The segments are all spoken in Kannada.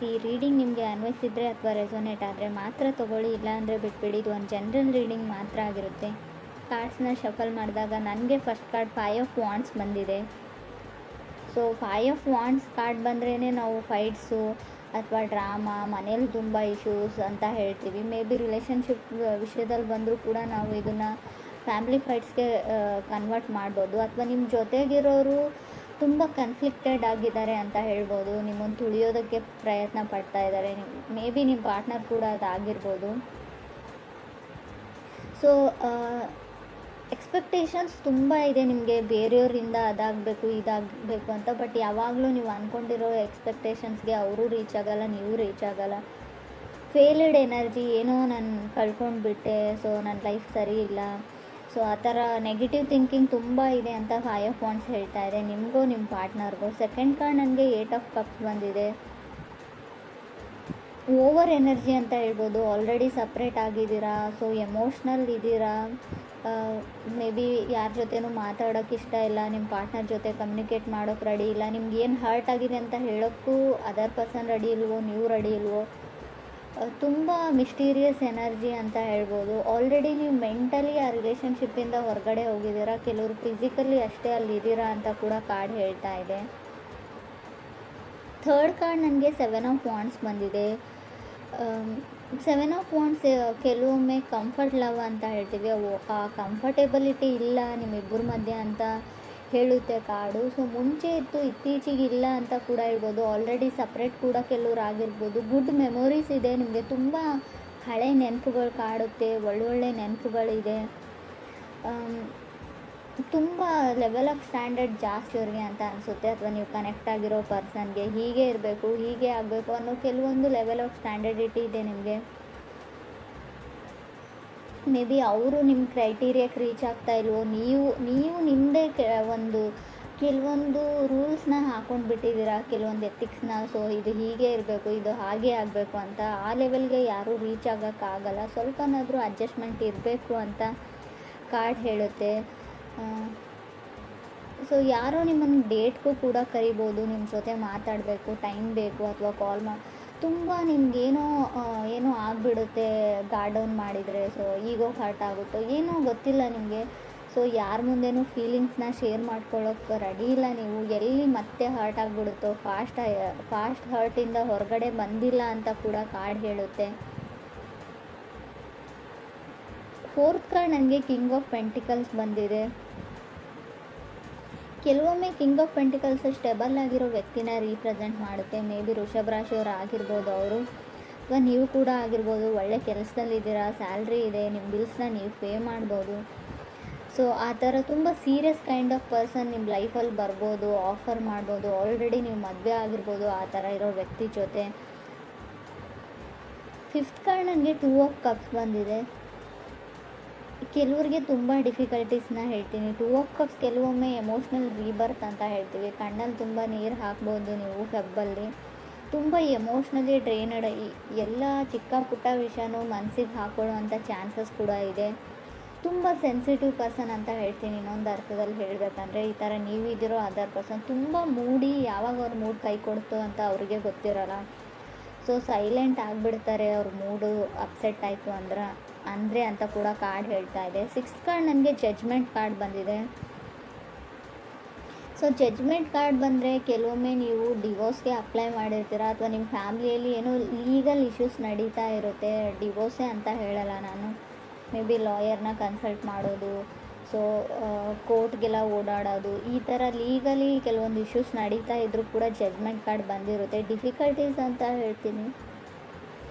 ಗಮನಿಸಿ. ರೀಡಿಂಗ್ ನಿಮಗೆ ಅನ್ವಯಿಸಿದರೆ ಅಥವಾ ರೆಸೊನೇಟ್ ಆದರೆ ಮಾತ್ರ ತೊಗೊಳ್ಳಿ, ಇಲ್ಲಾಂದರೆ ಬಿಟ್ಬಿಡಿ. ಇದು ಒಂದು ಜನರಲ್ ರೀಡಿಂಗ್ ಮಾತ್ರ ಆಗಿರುತ್ತೆ. ಕಾರ್ಡ್ಸ್ನ ಶಫಲ್ ಮಾಡಿದಾಗ ನನಗೆ ಫಸ್ಟ್ ಕಾರ್ಡ್ 5 ಆಫ್ ವಾಂಡ್ಸ್ ಬಂದಿದೆ. ಸೊ 5 ಆಫ್ ವಾಂಡ್ಸ್ ಕಾರ್ಡ್ ಬಂದ್ರೇ ನಾವು ಫೈಟ್ಸು ಅಥವಾ ಡ್ರಾಮಾ, ಮನೇಲಿ ತುಂಬ ಇಶ್ಯೂಸ್ ಅಂತ ಹೇಳ್ತೀವಿ. ಮೇ ಬಿ ರಿಲೇಷನ್ಶಿಪ್ ವಿಷಯದಲ್ಲಿ ಬಂದರೂ ಕೂಡ ನಾವು ಇದನ್ನು ಫ್ಯಾಮಿಲಿ ಫೈಟ್ಸ್ಗೆ ಕನ್ವರ್ಟ್ ಮಾಡ್ಬೋದು. ಅಥವಾ ನಿಮ್ಮ ಜೊತೆಗಿರೋರು ತುಂಬ ಕನ್ಫ್ಲಿಕ್ಟೆಡ್ ಆಗಿದ್ದಾರೆ ಅಂತ ಹೇಳ್ಬೋದು. ನಿಮ್ಮನ್ನು ತುಳಿಯೋದಕ್ಕೆ ಪ್ರಯತ್ನ ಪಡ್ತಾ ಇದ್ದಾರೆ. ಮೇ ಬಿ ನಿಮ್ಮ ಪಾರ್ಟ್ನರ್ ಕೂಡ ಅದಾಗಿರ್ಬೋದು. ಸೊ ಎಕ್ಸ್ಪೆಕ್ಟೇಷನ್ಸ್ ತುಂಬ ಇದೆ ನಿಮಗೆ, ಬೇರೆಯವರಿಂದ ಅದಾಗಬೇಕು ಇದಾಗಬೇಕು ಅಂತ. ಬಟ್ ಯಾವಾಗಲೂ ನೀವು ಅಂದ್ಕೊಂಡಿರೋ ಎಕ್ಸ್ಪೆಕ್ಟೇಷನ್ಸ್ಗೆ ಅವರು ರೀಚ್ ಆಗಲ್ಲ, ನೀವು ರೀಚ್ ಆಗಲ್ಲ. ಫೇಲ್ಡ್ ಎನರ್ಜಿ, ಏನೋ ನಾನು ಕಳ್ಕೊಂಡ್ಬಿಟ್ಟೆ, ಸೊ ನನ್ನ ಲೈಫ್ ಸರಿ ಇಲ್ಲ, ಸೊ ಆ ಥರ ನೆಗೆಟಿವ್ ಥಿಂಕಿಂಗ್ ತುಂಬ ಇದೆ ಅಂತ 5 ಆಫ್ ವಾಂಡ್ಸ್ ಹೇಳ್ತಾ ಇದೆ ನಿಮಗೂ ನಿಮ್ಮ ಪಾರ್ಟ್ನರ್ಗೂ. ಸೆಕೆಂಡ್ ಕಾರ್ಡ್ ನನಗೆ 8 ಆಫ್ ಕಪ್ಸ್ ಬಂದಿದೆ. ಓವರ್ ಎನರ್ಜಿ ಅಂತ ಹೇಳ್ಬೋದು. ಆಲ್ರೆಡಿ ಸಪ್ರೇಟ್ ಆಗಿದ್ದೀರಾ, ಸೊ ಎಮೋಷ್ನಲ್ ಇದ್ದೀರಾ. ಮೇ ಬಿ ಯಾರ ಜೊತೆನೂ ಮಾತಾಡೋಕ್ಕೆ ಇಷ್ಟ ಇಲ್ಲ, ನಿಮ್ಮ ಪಾರ್ಟ್ನರ್ ಜೊತೆ ಕಮ್ಯುನಿಕೇಟ್ ಮಾಡೋಕ್ಕೆ ರೆಡಿ ಇಲ್ಲ. ನಿಮ್ಗೆ ಏನು ಹರ್ಟ್ ಆಗಿದೆ ಅಂತ ಹೇಳೋಕ್ಕೂ ಅದರ್ ಪರ್ಸನ್ ರೆಡಿ ಇಲ್ವೋ, ನೀವು ರೆಡಿ ಇಲ್ವೋ. ತುಂಬ ಮಿಸ್ಟೀರಿಯಸ್ ಎನರ್ಜಿ ಅಂತ ಹೇಳ್ಬೋದು. ಆಲ್ರೆಡಿ ನೀವು ಮೆಂಟಲಿ ಆ ರಿಲೇಷನ್ಶಿಪ್ಪಿಂದ ಹೊರಗಡೆ ಹೋಗಿದ್ದೀರಾ, ಕೆಲವರು ಫಿಸಿಕಲಿ ಅಷ್ಟೇ ಅಲ್ಲಿದ್ದೀರಾ ಅಂತ ಕೂಡ ಕಾರ್ಡ್ ಹೇಳ್ತಾ ಇದೆ. ಥರ್ಡ್ ಕಾರ್ಡ್ ನನಗೆ 7 ಆಫ್ ವಾಂಡ್ಸ್ ಬಂದಿದೆ. 7 ಆಫ್ ವಾಂಡ್ಸ್ ಕೆಲವೊಮ್ಮೆ ಕಂಫರ್ಟ್ ಲವ್ ಅಂತ ಹೇಳ್ತೀವಿ. ಆ ಕಂಫರ್ಟೇಬಲಿಟಿ ಇಲ್ಲ ನಿಮ್ಮಿಬ್ಬರ ಮಧ್ಯೆ ಅಂತ ಹೇಳುತ್ತೆ ಕಾರ್ಡು. ಸೊ ಮುಂಚೆ ಇತ್ತು, ಇತ್ತೀಚೆಗೆ ಇಲ್ಲ ಅಂತ ಕೂಡ ಹೇಳ್ಬೋದು. ಆಲ್ರೆಡಿ ಸಪ್ರೇಟ್ ಕೂಡ ಕೆಲವ್ರು ಆಗಿರ್ಬೋದು. ಗುಡ್ ಮೆಮೊರೀಸ್ ಇದೆ ನಿಮಗೆ, ತುಂಬ ಹಳೆ ನೆನಪುಗಳು ಕಾಡುತ್ತೆ, ಒಳ್ಳೊಳ್ಳೆ ನೆನಪುಗಳಿದೆ. ತುಂಬ ಲೆವೆಲ್ ಆಫ್ ಸ್ಟ್ಯಾಂಡರ್ಡ್ ಜಾಸ್ತಿ ಅವ್ರಿಗೆ ಅಂತ ಅನಿಸುತ್ತೆ. ಅಥವಾ ನೀವು ಕನೆಕ್ಟ್ ಆಗಿರೋ ಪರ್ಸನ್ಗೆ ಹೀಗೆ ಇರಬೇಕು, ಹೀಗೆ ಆಗಬೇಕು ಅನ್ನೋ ಕೆಲವೊಂದು ಲೆವೆಲ್ ಆಫ್ ಸ್ಟ್ಯಾಂಡರ್ಡಿಟಿ ಇದೆ ನಿಮಗೆ. ಮೇ ಬಿ ಅವರು ನಿಮ್ಮ ಕ್ರೈಟೀರಿಯಾಕ್ಕೆ ರೀಚ್ ಆಗ್ತಾ ಇಲ್ವೋ, ನೀವು ನಿಮ್ಮದೇ ಕೆಲವೊಂದು ರೂಲ್ಸ್ನ ಹಾಕ್ಕೊಂಡು ಬಿಟ್ಟಿದ್ದೀರಾ, ಕೆಲವೊಂದು ಎಥಿಕ್ಸ್ನ. ಸೊ ಇದು ಹೀಗೆ ಇರಬೇಕು, ಇದು ಹಾಗೆ ಆಗಬೇಕು ಅಂತ. ಆ ಲೆವೆಲ್ಗೆ ಯಾರೂ ರೀಚ್ ಆಗೋಕ್ಕಾಗಲ್ಲ. ಸ್ವಲ್ಪನಾದರೂ ಅಡ್ಜಸ್ಟ್ಮೆಂಟ್ ಇರಬೇಕು ಅಂತ ಕಾರ್ಡ್ ಹೇಳುತ್ತೆ. ಸೊ ಯಾರೋ ನಿಮ್ಮನ್ನು ಡೇಟ್ಗೂ ಕೂಡ ಕರಿಬೋದು, ನಿಮ್ಮ ಜೊತೆ ಮಾತಾಡಬೇಕು, ಟೈಮ್ ಬೇಕು, ಅಥವಾ ಕಾಲ್ ತುಂಬ ನಿಮಗೇನೋ ಆಗಿಬಿಡುತ್ತೆ ಗಾರ್ಡ್ ಡೌನ್ ಮಾಡಿದರೆ. ಸೊ ಈಗೋ ಹರ್ಟ್ ಆಗುತ್ತೋ ಏನೋ ಗೊತ್ತಿಲ್ಲ ನಿಮಗೆ. ಸೊ ಯಾರ ಮುಂದೆನೂ ಫೀಲಿಂಗ್ಸ್ನ ಶೇರ್ ಮಾಡ್ಕೊಳ್ಳೋಕ್ಕೆ ರೆಡಿ ಇಲ್ಲ ನೀವು. ಎಲ್ಲಿ ಮತ್ತೆ ಹರ್ಟ್ ಆಗಿಬಿಡುತ್ತೋ, ಫಾಸ್ಟ್ ಹರ್ಟಿಂದ ಹೊರಗಡೆ ಬಂದಿಲ್ಲ ಅಂತ ಕೂಡ ಕಾರ್ಡ್ ಹೇಳುತ್ತೆ. ಫೋರ್ತ್ ಕಾರ್ಡ್ ನನಗೆ ಕಿಂಗ್ ಆಫ್ ಪೆಂಟಿಕಲ್ಸ್ ಬಂದಿದೆ. ಕೆಲವೊಮ್ಮೆ ಕಿಂಗ್ ಆಫ್ ಪೆಂಟಿಕಲ್ಸ್ ಸ್ಟೆಬಲ್ ಆಗಿರೋ ವ್ಯಕ್ತಿನ ರೀಪ್ರೆಸೆಂಟ್ ಮಾಡುತ್ತೆ. ಮೇ ಬಿ ವೃಷಭ ರಾಶಿಯವರು ಆಗಿರ್ಬೋದು ಅವರು, ಅಥವಾ ನೀವು ಕೂಡ ಆಗಿರ್ಬೋದು. ಒಳ್ಳೆ ಕೆಲಸದಲ್ಲಿದ್ದೀರಾ, ಸ್ಯಾಲ್ರಿ ಇದೆ, ನಿಮ್ಮ ಬಿಲ್ಸ್ನ ನೀವು ಪೇ ಮಾಡ್ಬೋದು. ಸೊ ಆ ಥರ ತುಂಬ ಸೀರಿಯಸ್ ಕೈಂಡ್ ಆಫ್ ಪರ್ಸನ್ ನಿಮ್ಮ ಲೈಫಲ್ಲಿ ಬರ್ಬೋದು, ಆಫರ್ ಮಾಡ್ಬೋದು. ಆಲ್ರೆಡಿ ನೀವು ಮದುವೆ ಆಗಿರ್ಬೋದು ಆ ಥರ ಇರೋ ವ್ಯಕ್ತಿ ಜೊತೆ. ಫಿಫ್ತ್ ಕಾರ್ಡ್ ನನಗೆ 2 ಆಫ್ ಕಪ್ಸ್ ಬಂದಿದೆ. ಕೆಲವರಿಗೆ ತುಂಬ ಡಿಫಿಕಲ್ಟೀಸ್ನ ಹೇಳ್ತೀನಿ. 2 ಆಫ್ ಕಪ್ಸ್ ಕೆಲವೊಮ್ಮೆ ಎಮೋಷ್ನಲ್ ರೀಬರ್ತ್ ಅಂತ ಹೇಳ್ತೀವಿ. ಕಣ್ಣಲ್ಲಿ ತುಂಬ ನೀರು ಹಾಕ್ಬೋದು ನೀವು ಫೆಬ್ಬಲ್ಲಿ. ತುಂಬ ಎಮೋಷ್ನಲಿ ಡ್ರೈನಡ್, ಎಲ್ಲ ಚಿಕ್ಕ ಪುಟ್ಟ ವಿಷಯನೂ ಮನಸ್ಸಿಗೆ ಹಾಕೊಳ್ಳೋವಂಥ ಚಾನ್ಸಸ್ ಕೂಡ ಇದೆ. ತುಂಬ ಸೆನ್ಸಿಟಿವ್ ಪರ್ಸನ್ ಅಂತ ಹೇಳ್ತೀನಿ ಇನ್ನೊಂದು ಅರ್ಥದಲ್ಲಿ ಹೇಳಬೇಕಂದ್ರೆ. ಈ ಥರ ನೀವಿದ್ದೀರೋ ಅದರ್ ಪರ್ಸನ್ ತುಂಬ ಮೂಡಿ, ಯಾವಾಗ ಅವ್ರ ಮೂಡ್ ಕೈ ಕೊಡ್ತು ಅಂತ ಅವ್ರಿಗೆ ಗೊತ್ತಿರೋಲ್ಲ. ಸೊ ಸೈಲೆಂಟ್ ಆಗಿಬಿಡ್ತಾರೆ ಅವ್ರ ಮೂಡು ಅಪ್ಸೆಟ್ ಆಯಿತು ಅಂದರೆ ಅಂತ ಕೂಡ ಕಾರ್ಡ್ ಹೇಳ್ತಾ ಇದೆ. 6th ಕಾರ್ಡ್ ನನಗೆ ಜಡ್ಜ್ಮೆಂಟ್ ಕಾರ್ಡ್ ಬಂದಿದೆ. ಸೊ ಜಡ್ಜ್ಮೆಂಟ್ ಕಾರ್ಡ್ ಬಂದರೆ ಕೆಲವೊಮ್ಮೆ ನೀವು ಡಿವೋರ್ಸ್ಗೆ ಅಪ್ಲೈ ಮಾಡಿರ್ತೀರ, ಅಥವಾ ನಿಮ್ಮ ಫ್ಯಾಮಿಲಿಯಲ್ಲಿ ಏನೋ ಲೀಗಲ್ ಇಶ್ಯೂಸ್ ನಡೀತಾ ಇರುತ್ತೆ. ಡಿವೋರ್ಸೇ ಅಂತ ಹೇಳಲ್ಲ ನಾನು, ಮೇ ಬಿ ಲಾಯರ್ನ ಕನ್ಸಲ್ಟ್ ಮಾಡೋದು, ಸೊ ಕೋರ್ಟ್ಗೆಲ್ಲ ಓಡಾಡೋದು, ಈ ಥರ ಲೀಗಲಿ ಕೆಲವೊಂದು ಇಶ್ಯೂಸ್ ನಡೀತಾ ಇದ್ರೂ ಕೂಡ ಜಡ್ಜ್ಮೆಂಟ್ ಕಾರ್ಡ್ ಬಂದಿರುತ್ತೆ. ಡಿಫಿಕಲ್ಟೀಸ್ ಅಂತ ಹೇಳ್ತೀನಿ.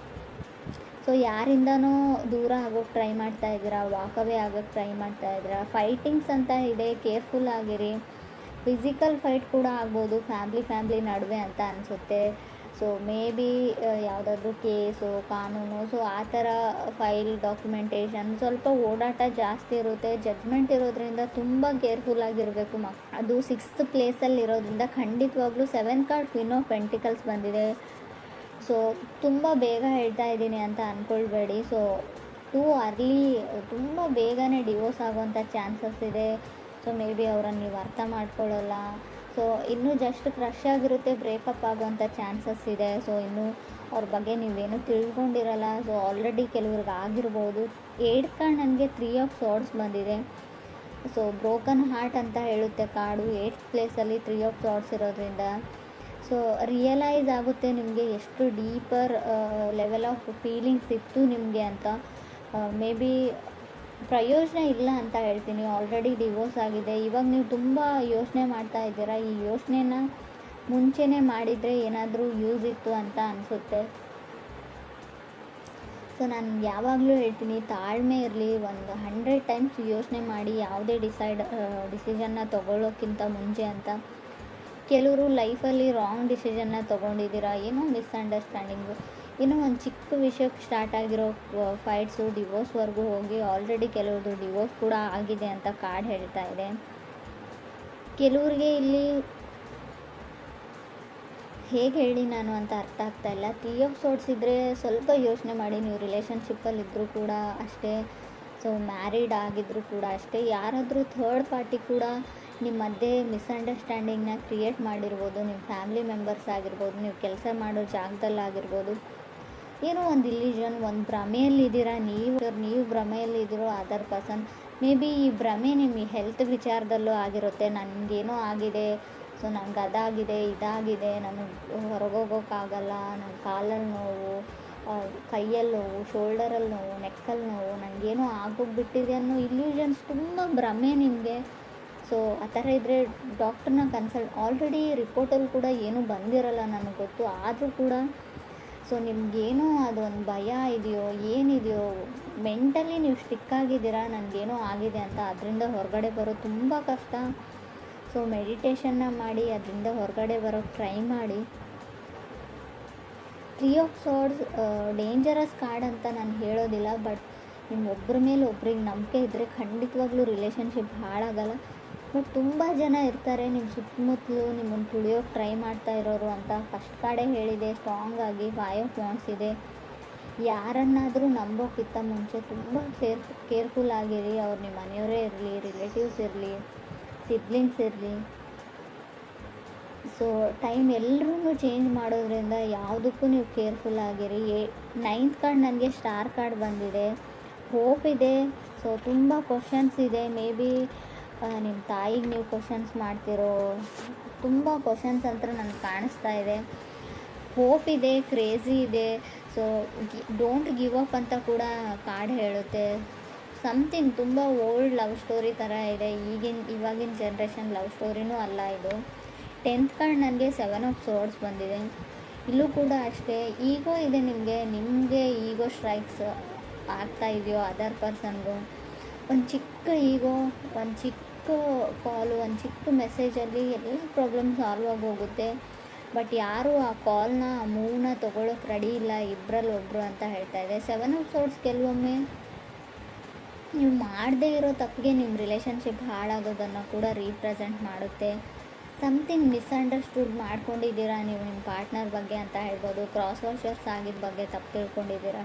ಸೊ ಯಾರಿಂದನೂ ದೂರ ಆಗೋಕ್ಕೆ ಟ್ರೈ ಮಾಡ್ತಾ ಇದ್ದೀರಾ, ವಾಕವೇ ಆಗೋಕ್ಕೆ ಟ್ರೈ ಮಾಡ್ತಾ ಇದ್ದೀರಾ. ಫೈಟಿಂಗ್ಸ್ ಅಂತ ಇದೆ, ಕೇರ್ಫುಲ್ ಆಗಿರಿ. ಫಿಸಿಕಲ್ ಫೈಟ್ ಕೂಡ ಆಗ್ಬೋದು ಫ್ಯಾಮ್ಲಿ ನಡುವೆ ಅಂತ ಅನಿಸುತ್ತೆ. ಸೊ ಮೇ ಬಿ ಯಾವುದಾದ್ರೂ ಕೇಸು, ಕಾನೂನು, ಸೊ ಆ ಥರ ಫೈಲ್ ಡಾಕ್ಯುಮೆಂಟೇಷನ್ ಸ್ವಲ್ಪ ಓಡಾಟ ಜಾಸ್ತಿ ಇರುತ್ತೆ. ಜಡ್ಜ್ಮೆಂಟ್ ಇರೋದ್ರಿಂದ ತುಂಬ ಕೇರ್ಫುಲ್ ಆಗಿರಬೇಕು. ಅದು 6th ಪ್ಲೇಸಲ್ಲಿ ಇರೋದ್ರಿಂದ ಖಂಡಿತವಾಗ್ಲೂ. 7th card queen of pentacles ಬಂದಿದೆ. ಸೊ ತುಂಬ ಬೇಗ ಹೇಳ್ತಾ ಇದ್ದೀನಿ ಅಂತ ಅಂದ್ಕೊಳ್ಬೇಡಿ. ಸೊ ಟೂ ಅರ್ಲಿ, ತುಂಬ ಬೇಗನೆ ಡಿವೋರ್ಸ್ ಆಗೋವಂಥ ಚಾನ್ಸಸ್ ಇದೆ. ಸೊ ಮೇ ಬಿ ಅವರನ್ನು ನೀವು ಅರ್ಥ ಮಾಡ್ಕೊಳ್ಳಲ್ಲ. ಸೊ ಇನ್ನೂ ಜಸ್ಟ್ ಕ್ರಶ್ ಆಗಿರುತ್ತೆ, ಬ್ರೇಕಪ್ ಆಗುವಂಥ ಚಾನ್ಸಸ್ ಇದೆ. ಸೊ ಇನ್ನೂ ಅವ್ರ ಬಗ್ಗೆ ನೀವೇನು ತಿಳ್ಕೊಂಡಿರಲ್ಲ. ಸೊ ಆಲ್ರೆಡಿ ಕೆಲವ್ರಿಗೆ ಆಗಿರ್ಬೋದು. 8th ಕಾರ್ಡ್ ನನಗೆ 3 ಆಫ್ ಸಾರ್ಡ್ಸ್ ಬಂದಿದೆ. ಸೊ ಬ್ರೋಕನ್ ಹಾರ್ಟ್ ಅಂತ ಹೇಳುತ್ತೆ ಕಾರ್ಡು. 8th ಪ್ಲೇಸಲ್ಲಿ 3 ಆಫ್ ಸಾರ್ಡ್ಸ್ ಇರೋದ್ರಿಂದ ಸೊ ರಿಯಲೈಸ್ ಆಗುತ್ತೆ ನಿಮಗೆ ಎಷ್ಟು ಡೀಪರ್ ಲೆವೆಲ್ ಆಫ್ ಫೀಲಿಂಗ್ಸ್ ಇತ್ತು ನಿಮಗೆ ಅಂತ. ಮೇ ಬಿ ಪ್ರಯೋಜನ ಇಲ್ಲ ಅಂತ ಹೇಳ್ತೀನಿ. ಆಲ್ರೆಡಿ ಡಿವೋರ್ಸ್ ಆಗಿದೆ. ಇವಾಗ ನೀವು ತುಂಬ ಯೋಚನೆ ಮಾಡ್ತಾ ಇದ್ದೀರಾ. ಈ ಯೋಚನೆನ ಮುಂಚೆನೇ ಮಾಡಿದರೆ ಏನಾದರೂ ಯೂಸ್ ಇತ್ತು ಅಂತ ಅನಿಸುತ್ತೆ. ಸೊ ನಾನು ಯಾವಾಗಲೂ ಹೇಳ್ತೀನಿ, ತಾಳ್ಮೆ ಇರಲಿ. ಒಂದು 100 ಟೈಮ್ಸ್ ಯೋಚನೆ ಮಾಡಿ ಯಾವುದೇ ಡಿಸಿಷನ್ನ ತೊಗೊಳ್ಳೋಕ್ಕಿಂತ ಮುಂಚೆ ಅಂತ. ಕೆಲವರು ಲೈಫಲ್ಲಿ ರಾಂಗ್ ಡಿಸಿಷನ್ನ ತೊಗೊಂಡಿದ್ದೀರಾ, ಏನೋ ಮಿಸ್ಅಂಡರ್ಸ್ಟ್ಯಾಂಡಿಂಗು, ಏನೋ ಒಂದು ಚಿಕ್ಕ ವಿಷಯಕ್ಕೆ ಸ್ಟಾರ್ಟ್ ಆಗಿರೋ ಫೈಟ್ಸು ಡಿವೋರ್ಸ್ವರೆಗೂ ಹೋಗಿ ಆಲ್ರೆಡಿ ಕೆಲವ್ರದ್ದು ಡಿವೋರ್ಸ್ ಕೂಡ ಆಗಿದೆ ಅಂತ ಕಾರ್ಡ್ ಹೇಳ್ತಾ ಇದೆ. ಕೆಲವ್ರಿಗೆ ಇಲ್ಲಿ ಹೇಗೆ ಹೇಳಿ ನಾನು ಅಂತ ಅರ್ಥ ಆಗ್ತಾಯಿಲ್ಲ. 3 ಆಫ್ ಸಾರ್ಡ್ಸ್ ಇದ್ದರೆ ಸ್ವಲ್ಪ ಯೋಚನೆ ಮಾಡಿ. ನೀವು ರಿಲೇಷನ್ಶಿಪ್ಪಲ್ಲಿದ್ದರೂ ಕೂಡ ಅಷ್ಟೇ, ಸೊ ಮ್ಯಾರಿಡ್ ಆಗಿದ್ದರೂ ಕೂಡ ಅಷ್ಟೇ, ಯಾರಾದರೂ ಥರ್ಡ್ ಪಾರ್ಟಿ ಕೂಡ ನಿಮ್ಮ ಮಧ್ಯೆ ಮಿಸ್ಅಂಡರ್ಸ್ಟ್ಯಾಂಡಿಂಗ್ನ ಕ್ರಿಯೇಟ್ ಮಾಡಿರ್ಬೋದು. ನಿಮ್ಮ ಫ್ಯಾಮಿಲಿ ಮೆಂಬರ್ಸ್ ಆಗಿರ್ಬೋದು, ನೀವು ಕೆಲಸ ಮಾಡೋ ಜಾಗದಲ್ಲಾಗಿರ್ಬೋದು. ಏನೋ ಒಂದು ಇಲ್ಯೂಷನ್, ಒಂದು ಭ್ರಮೆಯಲ್ಲಿದ್ದೀರಾ ನೀವು ಭ್ರಮೆಯಲ್ಲಿದ್ದೀರೋ ಅದರ್ ಪರ್ಸನ್. ಮೇ ಬಿ ಈ ಭ್ರಮೆ ನಿಮ್ಮ ಹೆಲ್ತ್ ವಿಚಾರದಲ್ಲೂ ಆಗಿರುತ್ತೆ. ನನಗೇನೋ ಆಗಿದೆ, ಸೊ ನನಗೆ ಅದಾಗಿದೆ, ಇದಾಗಿದೆ, ನನಗೆ ಹೊರಗೋಗೋಕ್ಕಾಗಲ್ಲ, ನನ್ನ ಕಾಲಲ್ಲಿ ನೋವು, ಕೈಯಲ್ಲಿ ನೋವು, ಶೋಲ್ಡರಲ್ಲಿ ನೋವು, ನೆಕ್ಕಲ್ಲಿ ನೋವು, ನನಗೇನೋ ಆಗೋಗ್ಬಿಟ್ಟಿದೆ ಅನ್ನೋ ಇಲ್ಯೂಷನ್ಸ್, ತುಂಬ ಭ್ರಮೆ ನಿಮಗೆ. ಸೊ ಆ ಥರ ಇದ್ದರೆ ಡಾಕ್ಟ್ರನ್ನ ಕನ್ಸಲ್ಟ್. ಆಲ್ರೆಡಿ ರಿಪೋರ್ಟಲ್ಲಿ ಕೂಡ ಏನೂ ಬಂದಿರಲ್ಲ ನನಗೆ ಗೊತ್ತು. ಆದರೂ ಕೂಡ ಸೊ ನಿಮಗೇನೋ ಅದೊಂದು ಭಯ ಇದೆಯೋ ಏನಿದೆಯೋ, ಮೆಂಟಲಿ ನೀವು ಸ್ಟಿಕ್ ಆಗಿದ್ದೀರಾ ನನಗೇನೋ ಆಗಿದೆ ಅಂತ. ಅದರಿಂದ ಹೊರಗಡೆ ಬರೋದು ತುಂಬ ಕಷ್ಟ. ಸೊ ಮೆಡಿಟೇಷನ್ನ ಮಾಡಿ ಅದರಿಂದ ಹೊರಗಡೆ ಬರೋಕ್ಕೆ ಟ್ರೈ ಮಾಡಿ. 3 ಆಫ್ ಸಾರ್ಡ್ಸ್ ಡೇಂಜರಸ್ ಕಾರ್ಡ್ ಅಂತ ನಾನು ಹೇಳೋದಿಲ್ಲ. ಬಟ್ ನಿಮ್ಮ ಒಬ್ಬರ ಮೇಲೆ ಒಬ್ರಿಗೆ ನಂಬಿಕೆ ಇದ್ದರೆ ಖಂಡಿತವಾಗ್ಲೂ ರಿಲೇಷನ್ಶಿಪ್ ಹಾಳಾಗಲ್ಲ. ಬಟ್ ತುಂಬ ಜನ ಇರ್ತಾರೆ ನಿಮ್ಮ ಸುತ್ತಮುತ್ತಲು ನಿಮ್ಮನ್ನು ತುಳಿಯೋಕ್ಕೆ ಟ್ರೈ ಮಾಡ್ತಾ ಇರೋರು ಅಂತ. ಫಸ್ಟ್ ಕಾರ್ಡೇ ಹೇಳಿದೆ ಸ್ಟ್ರಾಂಗ್ ಆಗಿ 5 ಆಫ್ ವಾಂಡ್ಸ್ ಇದೆ. ಯಾರನ್ನಾದರೂ ನಂಬೋಕ್ಕಿಂತ ಮುಂಚೆ ತುಂಬ ಕೇರ್ಫುಲ್ ಆಗಿರಿ. ಅವ್ರು ನಿಮ್ಮ ಮನೆಯವರೇ ಇರಲಿ, ರಿಲೇಟಿವ್ಸ್ ಇರಲಿ, ಸಿಬ್ಲಿಂಗ್ಸ್ ಇರಲಿ. ಸೊ ಟೈಮ್ ಎಲ್ಲರೂ ಚೇಂಜ್ ಮಾಡೋದ್ರಿಂದ ಯಾವುದಕ್ಕೂ ನೀವು ಕೇರ್ಫುಲ್ ಆಗಿರಿ. 9th ಕಾರ್ಡ್ ನನಗೆ ಸ್ಟಾರ್ ಕಾರ್ಡ್ ಬಂದಿದೆ. ಹೋಪ್ ಇದೆ. ಸೊ ತುಂಬ ಕ್ವಶನ್ಸ್ ಇದೆ. ಮೇ ಬಿ ನಿಮ್ಮ ತಾಯಿಗೆ ನೀವು ಕ್ವಶನ್ಸ್ ಮಾಡ್ತಿರೋ ತುಂಬ ಕ್ವಶನ್ಸ್ ಅಂತ ನನಗೆ ಕಾಣಿಸ್ತಾ ಇದೆ. ಹೋಪ್ ಇದೆ, ಕ್ರೇಜಿ ಇದೆ. ಸೊ ಡೋಂಟ್ ಗಿವ್ ಅಪ್ ಅಂತ ಕೂಡ ಕಾರ್ಡ್ ಹೇಳುತ್ತೆ. ಸಮಥಿಂಗ್ ತುಂಬ ಓಲ್ಡ್ ಲವ್ ಸ್ಟೋರಿ ಥರ ಇದೆ. ಇವಾಗಿನ ಜನ್ರೇಷನ್ ಲವ್ ಸ್ಟೋರಿನೂ ಅಲ್ಲ ಇದು. 10th ಕಾರ್ಡ್ ನನಗೆ 7 ಆಫ್ ಸಾರ್ಡ್ಸ್ ಬಂದಿದೆ. ಇಲ್ಲೂ ಕೂಡ ಅಷ್ಟೇ ಈಗೋ ಇದೆ ನಿಮಗೆ ಈಗೋ ಸ್ಟ್ರೈಕ್ಸ್ ಆಗ್ತಾ ಇದೆಯೋ ಅದರ್ ಪರ್ಸನ್ಗೂ. ಒಂದು ಚಿಕ್ಕ ಈಗೋ, ಒಂದು ಚಿಕ್ಕ ಕಾಲು, ಒಂದು ಚಿಕ್ಕ ಮೆಸೇಜಲ್ಲಿ ಎಲ್ಲ ಪ್ರಾಬ್ಲಮ್ ಸಾಲ್ವ್ ಆಗಿ ಹೋಗುತ್ತೆ. ಬಟ್ ಯಾರೂ ಆ ಕಾಲ್ನ ಆ ಮೂವ್ನ ತೊಗೊಳೋಕೆ ರೆಡಿ ಇಲ್ಲ ಇಬ್ಬರಲ್ಲಿ ಒಬ್ಬರು ಅಂತ ಹೇಳ್ತಾ ಇದೆ. 7 ಆಫ್ ಸಾರ್ಡ್ಸ್ ಕೆಲವೊಮ್ಮೆ ನೀವು ಮಾಡದೇ ಇರೋ ತಪ್ಪಿಗೆ ನಿಮ್ಮ ರಿಲೇಷನ್ಶಿಪ್ ಹಾಳಾಗೋದನ್ನು ಕೂಡ ರೀಪ್ರೆಸೆಂಟ್ ಮಾಡುತ್ತೆ. ಸಮಥಿಂಗ್ ಮಿಸ್ಅಂಡರ್ಸ್ಟುಡ್ ಮಾಡ್ಕೊಂಡಿದ್ದೀರಾ ನೀವು ನಿಮ್ಮ ಪಾರ್ಟ್ನರ್ ಬಗ್ಗೆ ಅಂತ ಹೇಳ್ಬೋದು. ಕ್ರಾಸ್ ವಾಷರ್ಸ್ ಆಗಿದ್ದ ಬಗ್ಗೆ ತಪ್ಪು ತಿಳ್ಕೊಂಡಿದ್ದೀರಾ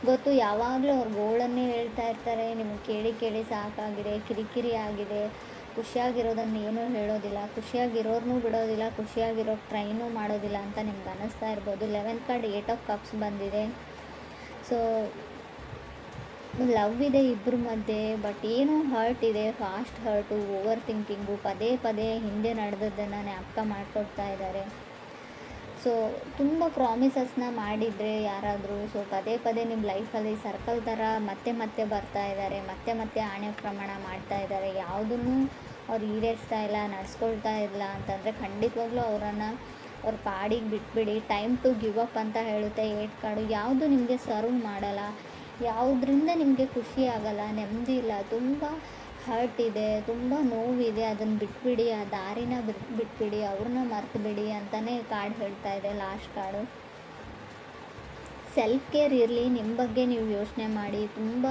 ಗೊತ್ತು. ಯಾವಾಗಲೂ ಅವ್ರ ಗೋಳನ್ನೇ ಹೇಳ್ತಾ ಇರ್ತಾರೆ. ನಿಮಗೆ ಕೇಳಿ ಸಾಕಾಗಿದೆ, ಕಿರಿಕಿರಿ ಆಗಿದೆ. ಖುಷಿಯಾಗಿರೋದನ್ನು ಏನೂ ಹೇಳೋದಿಲ್ಲ, ಖುಷಿಯಾಗಿರೋರ್ನೂ ಬಿಡೋದಿಲ್ಲ, ಖುಷಿಯಾಗಿರೋಕ್ಕೆ ಟ್ರೈನೂ ಮಾಡೋದಿಲ್ಲ ಅಂತ ನಿಮ್ಗೆ ಅನ್ನಿಸ್ತಾ ಇರ್ಬೋದು. 11th ಕಾರ್ಡ್ 8 ಆಫ್ ಕಪ್ಸ್ ಬಂದಿದೆ. ಸೊ ಲವ್ ಇದೆ ಇಬ್ಬರ ಮಧ್ಯೆ. ಬಟ್ ಏನೋ ಹರ್ಟ್ ಇದೆ, ಫಾಸ್ಟ್ ಹರ್ಟು, ಓವರ್ ಥಿಂಕಿಂಗು, ಪದೇ ಹಿಂದೆ ನಡೆದದ್ದನ್ನು ಜ್ಞಾಪಕ ಮಾಡಿಕೊಡ್ತಾ ಇದ್ದಾರೆ. ಸೊ ತುಂಬ ಪ್ರಾಮಿಸಸ್ನ ಮಾಡಿದರೆ ಯಾರಾದರೂ, ಸೊ ಪದೇ ನಿಮ್ಮ ಲೈಫಲ್ಲಿ ಸರ್ಕಲ್ ಥರ ಮತ್ತೆ ಬರ್ತಾ ಇದ್ದಾರೆ, ಮತ್ತೆ ಆಣೆ ಪ್ರಮಾಣ ಮಾಡ್ತಾ ಇದ್ದಾರೆ. ಯಾವುದನ್ನು ಅವ್ರು ಈಡೇರಿಸ್ತಾ ಇಲ್ಲ, ನಡೆಸ್ಕೊಳ್ತಾ ಇಲ್ಲ ಅಂತಂದರೆ ಖಂಡಿತವಾಗ್ಲೂ ಅವರನ್ನು ಅವ್ರ ಪಾಡಿಗೆ ಬಿಟ್ಬಿಡಿ. ಟೈಮ್ ಟು ಗಿವ್ ಅಪ್ ಅಂತ ಹೇಳುತ್ತೆ 8 ಕಾರ್ಡು. ಯಾವುದು ನಿಮಗೆ ಸರ್ವ್ ಮಾಡಲ್ಲ, ಯಾವುದರಿಂದ ನಿಮಗೆ ಖುಷಿ ಆಗಲ್ಲ, ನೆಮ್ಮದಿ ಇಲ್ಲ, ತುಂಬ ಹರ್ಟ್ ಇದೆ, ತುಂಬ ನೋವಿದೆ, ಅದನ್ನು ಬಿಟ್ಬಿಡಿ, ಆ ದಾರಿನ ಬಿಟ್ಬಿಡಿ, ಅವ್ರನ್ನ ಮರ್ತು ಬಿಡಿ ಅಂತಲೇ ಕಾರ್ಡ್ ಹೇಳ್ತಾ ಇದೆ ಲಾಸ್ಟ್ ಕಾರ್ಡು. ಸೆಲ್ಫ್ ಕೇರ್ ಇರಲಿ, ನಿಮ್ಮ ಬಗ್ಗೆ ನೀವು ಯೋಚನೆ ಮಾಡಿ. ತುಂಬ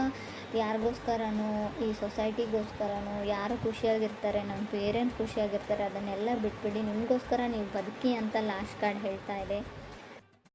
ಯಾರಿಗೋಸ್ಕರನೋ, ಈ ಸೊಸೈಟಿಗೋಸ್ಕರನೋ, ಯಾರು ಖುಷಿಯಾಗಿರ್ತಾರೆ, ನಮ್ಮ ಪೇರೆಂಟ್ಸ್ ಖುಷಿಯಾಗಿರ್ತಾರೆ, ಅದನ್ನೆಲ್ಲ ಬಿಟ್ಬಿಡಿ, ನಿಮಗೋಸ್ಕರ ನೀವು ಬದುಕಿ ಅಂತ ಲಾಸ್ಟ್ ಕಾರ್ಡ್ ಹೇಳ್ತಾ ಇದೆ.